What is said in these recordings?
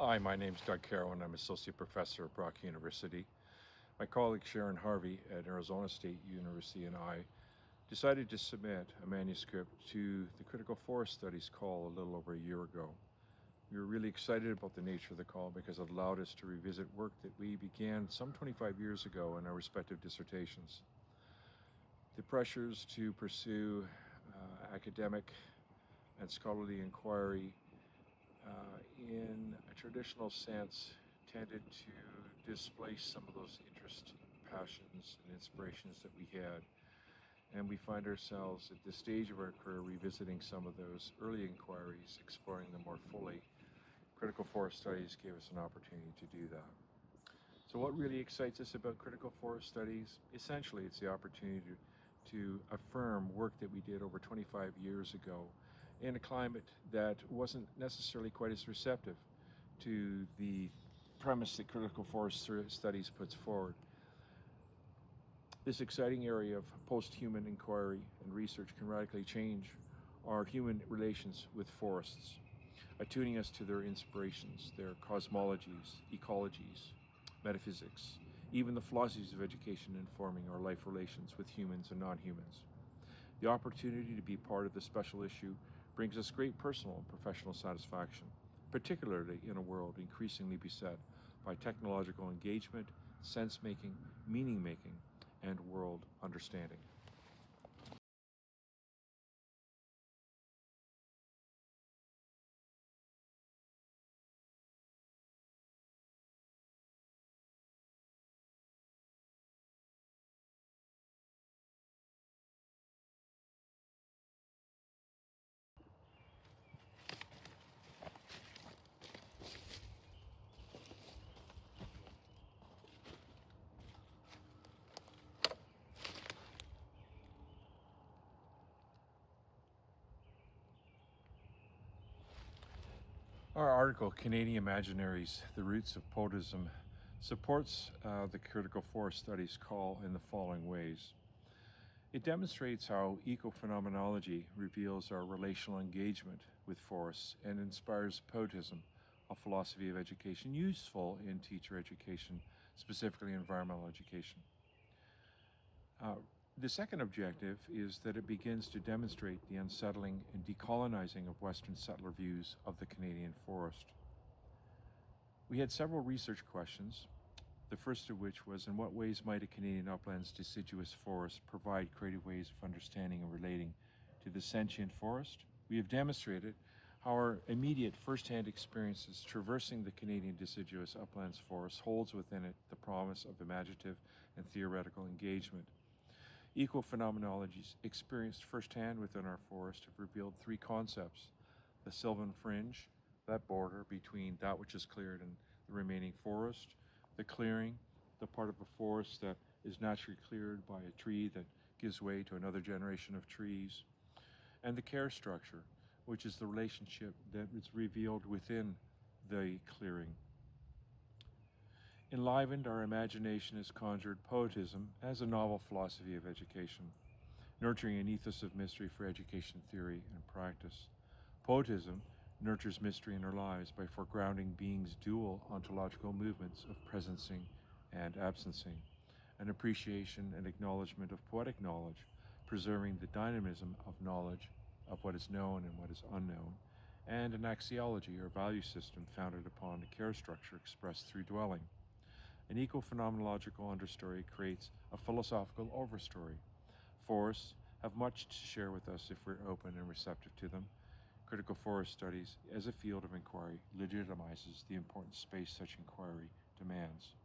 Hi, my name is Doug Karrow, and I'm Associate Professor at Brock University. My colleague Sharon Harvey at Arizona State University and I decided to submit a manuscript to the Critical Forest Studies call a little over a year ago. We were really excited about the nature of the call because it allowed us to revisit work that we began some 25 years ago in our respective dissertations. The pressures to pursue academic and scholarly inquiry in a traditional sense tended to displace some of those interests, passions, and inspirations that we had. And we find ourselves at this stage of our career revisiting some of those early inquiries, exploring them more fully. Critical Forest Studies gave us an opportunity to do that. So what really excites us about Critical Forest Studies? Essentially, it's the opportunity to affirm work that we did over 25 years ago in a climate that wasn't necessarily quite as receptive to the premise that Critical Forest Studies puts forward. This exciting area of post-human inquiry and research can radically change our human relations with forests, attuning us to their inspirations, their cosmologies, ecologies, metaphysics, even the philosophies of education informing our life relations with humans and non-humans. The opportunity to be part of this special issue brings us great personal and professional satisfaction, particularly in a world increasingly beset by technological engagement, sense-making, meaning-making, and world understanding. Our article, Canadian Imaginaries, The Roots of Poetism, supports the Critical Forest Studies call in the following ways. It demonstrates how ecophenomenology reveals our relational engagement with forests and inspires poetism, a philosophy of education useful in teacher education, specifically environmental education. The second objective is that it begins to demonstrate the unsettling and decolonizing of Western settler views of the Canadian forest. We had several research questions, the first of which was, in what ways might a Canadian uplands deciduous forest provide creative ways of understanding and relating to the sentient forest? We have demonstrated how our immediate first-hand experiences traversing the Canadian deciduous uplands forest holds within it the promise of imaginative and theoretical engagement. Ecophenomenologies experienced firsthand within our forest have revealed three concepts: the sylvan fringe, that border between that which is cleared and the remaining forest; the clearing, the part of a forest that is naturally cleared by a tree that gives way to another generation of trees; and the care structure, which is the relationship that is revealed within the clearing. Enlivened, our imagination has conjured poetism as a novel philosophy of education, nurturing an ethos of mystery for education theory and practice. Poetism nurtures mystery in our lives by foregrounding being's dual ontological movements of presencing and absencing, an appreciation and acknowledgement of poetic knowledge, preserving the dynamism of knowledge of what is known and what is unknown, and an axiology or value system founded upon the care structure expressed through dwelling. An ecophenomenological understory creates a philosophical overstory. Forests have much to share with us if we're open and receptive to them. Critical forest studies as a field of inquiry legitimizes the important space such inquiry demands.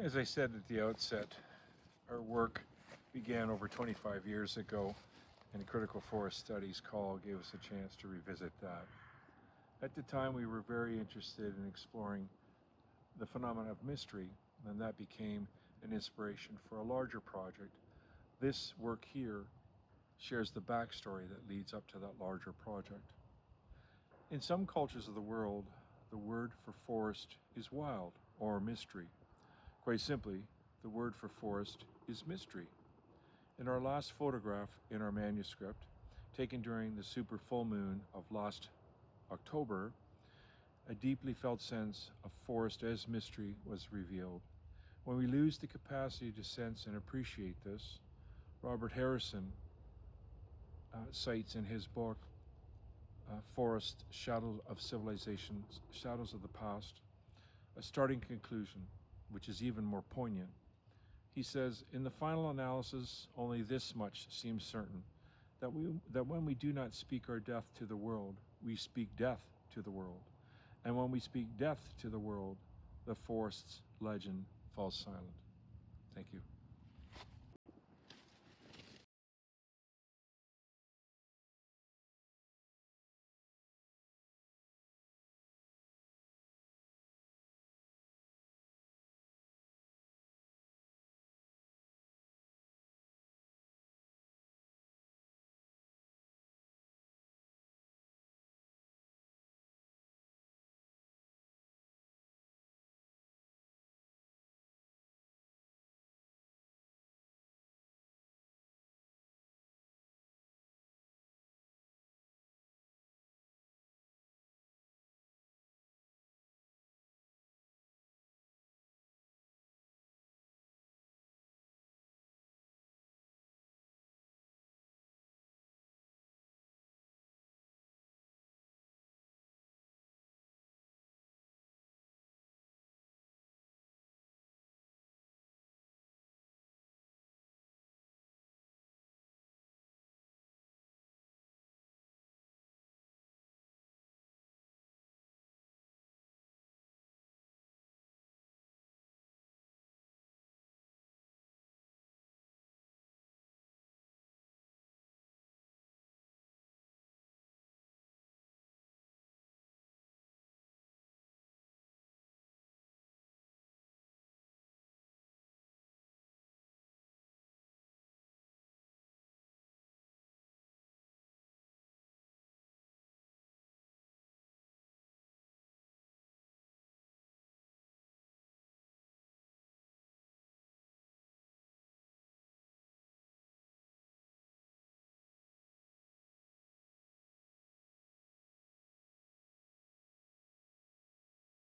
As I said at the outset, our work began over 25 years ago, and Critical Forest Studies call gave us a chance to revisit that. At the time, we were very interested in exploring the phenomena of mystery, and that became an inspiration for a larger project. This work here shares the backstory that leads up to that larger project. In some cultures of the world, the word for forest is wild or mystery. Quite simply, the word for forest is mystery. In our last photograph in our manuscript, taken during the super full moon of last October, a deeply felt sense of forest as mystery was revealed. When we lose the capacity to sense and appreciate this, Robert Harrison cites in his book, Forest, Shadows of Civilizations, Shadows of the Past, a starting conclusion, which is even more poignant. He says, in the final analysis, only this much seems certain, that when we do not speak our death to the world, we speak death to the world. And when we speak death to the world, the forest's legend falls silent. Thank you.